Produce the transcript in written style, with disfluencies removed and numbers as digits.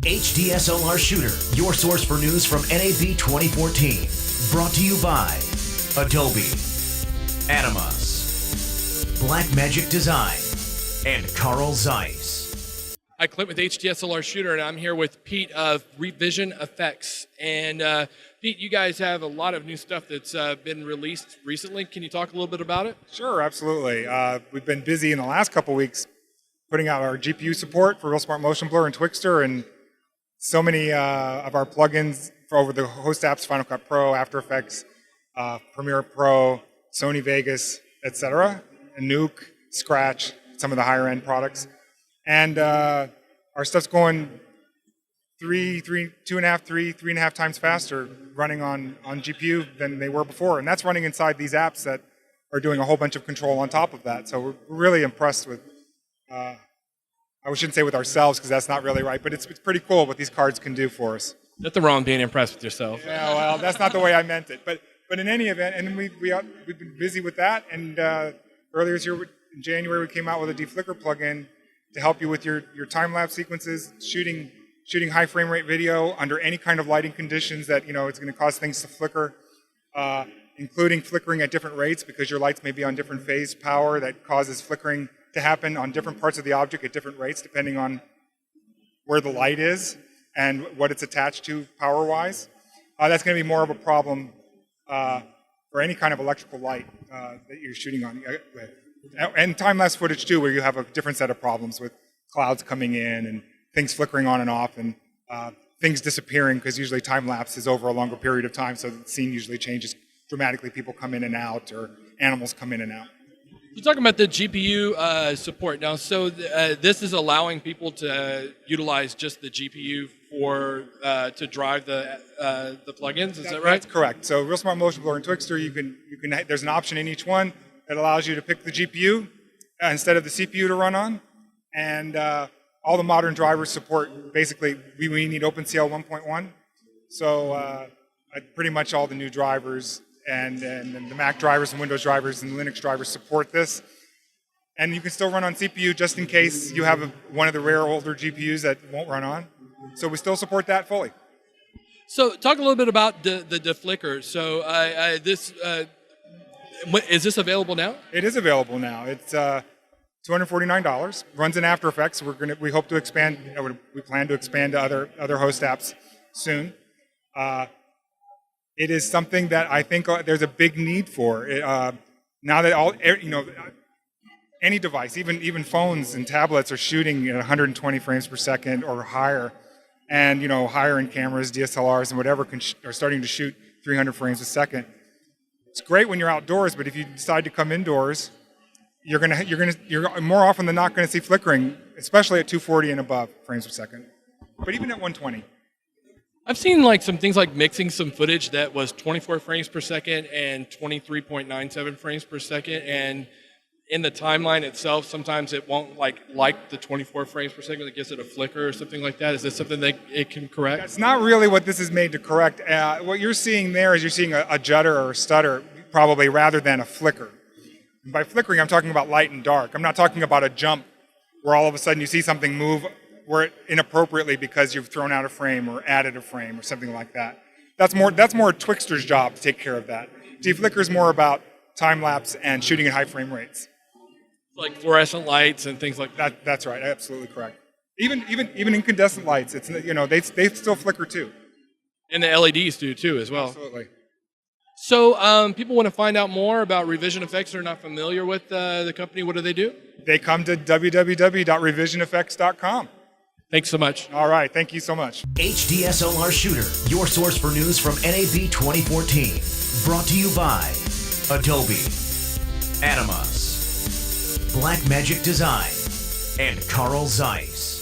HDSLR Shooter, your source for news from NAB 2014. Brought to you by Adobe, Animas, Blackmagic Design, and Carl Zeiss. Hi, Clint with HDSLR Shooter, and I'm here with Pete of Revision Effects. And Pete, you guys have a lot of new stuff that's been released recently. Can you talk a little bit about it? Sure, absolutely. We've been busy in the last couple weeks putting out our GPU support for Real Smart Motion Blur and Twixtor, and so many of our plugins for over the host apps, Final Cut Pro, After Effects, Premiere Pro, Sony Vegas, etc., Nuke, Scratch, some of the higher end products. And our stuff's going 3.5 times faster running on GPU than they were before. And that's running inside these apps that are doing a whole bunch of control on top of that. So we're really impressed with, I shouldn't say with ourselves because that's not really right, but it's pretty cool what these cards can do for us. Nothing wrong being impressed with yourself. Yeah, well, that's not the way I meant it. But in any event, and we've been busy with that. And earlier this year, in January, we came out with a deflicker plugin to help you with your time-lapse sequences, shooting high frame rate video under any kind of lighting conditions that, it's going to cause things to flicker, including flickering at different rates because your lights may be on different phase power that causes flickering to happen on different parts of the object at different rates depending on where the light is and what it's attached to power-wise. That's going to be more of a problem for any kind of electrical light that you're shooting on. And time-lapse footage too, where you have a different set of problems with clouds coming in and things flickering on and off and things disappearing because usually time-lapse is over a longer period of time, so the scene usually changes dramatically. People come in and out or animals come in and out. You're talking about the GPU support now. So this is allowing people to utilize just the GPU to drive the plugins. Is that right? That's correct. So Real Smart Motion Blur and Twixtor, you can there's an option in each one that allows you to pick the GPU instead of the CPU to run on, and all the modern drivers support. Basically, we need OpenCL 1.1. So pretty much all the new drivers. And the Mac drivers and Windows drivers and Linux drivers support this. And you can still run on CPU just in case you have one of the rare older GPUs that won't run on. So we still support that fully. So talk a little bit about the deflicker. So is this available now? It is available now. It's $249. Runs in After Effects. We hope to expand. We plan to expand to other host apps soon. It is something that I think there's a big need for. Now that any device, even phones and tablets, are shooting at 120 frames per second or higher, and higher end cameras, DSLRs, and whatever are starting to shoot 300 frames a second. It's great when you're outdoors, but if you decide to come indoors, you're more often than not going to see flickering, especially at 240 and above frames per second, but even at 120. I've seen some things like mixing some footage that was 24 frames per second and 23.97 frames per second, and in the timeline itself, sometimes it won't like the 24 frames per second. It gives it a flicker or something like that. Is this something that it can correct? That's not really what this is made to correct. What you're seeing there is you're seeing a judder or a stutter, probably, rather than a flicker. And by flickering, I'm talking about light and dark. I'm not talking about a jump where all of a sudden you see something move inappropriately because you've thrown out a frame or added a frame or something like that. That's more Twixtor's job to take care of that. Deflicker is more about time lapse and shooting at high frame rates, like fluorescent lights and things like that. That's right, absolutely correct. Even incandescent lights, it's they still flicker too. And the LEDs do too as well. Absolutely. So people want to find out more about Revision Effects. They're not familiar with the company. What do they do? They come to www.revisioneffects.com. Thanks so much. All right. Thank you so much. HDSLR Shooter, your source for news from NAB 2014. Brought to you by Adobe, Animas, Blackmagic Design, and Carl Zeiss.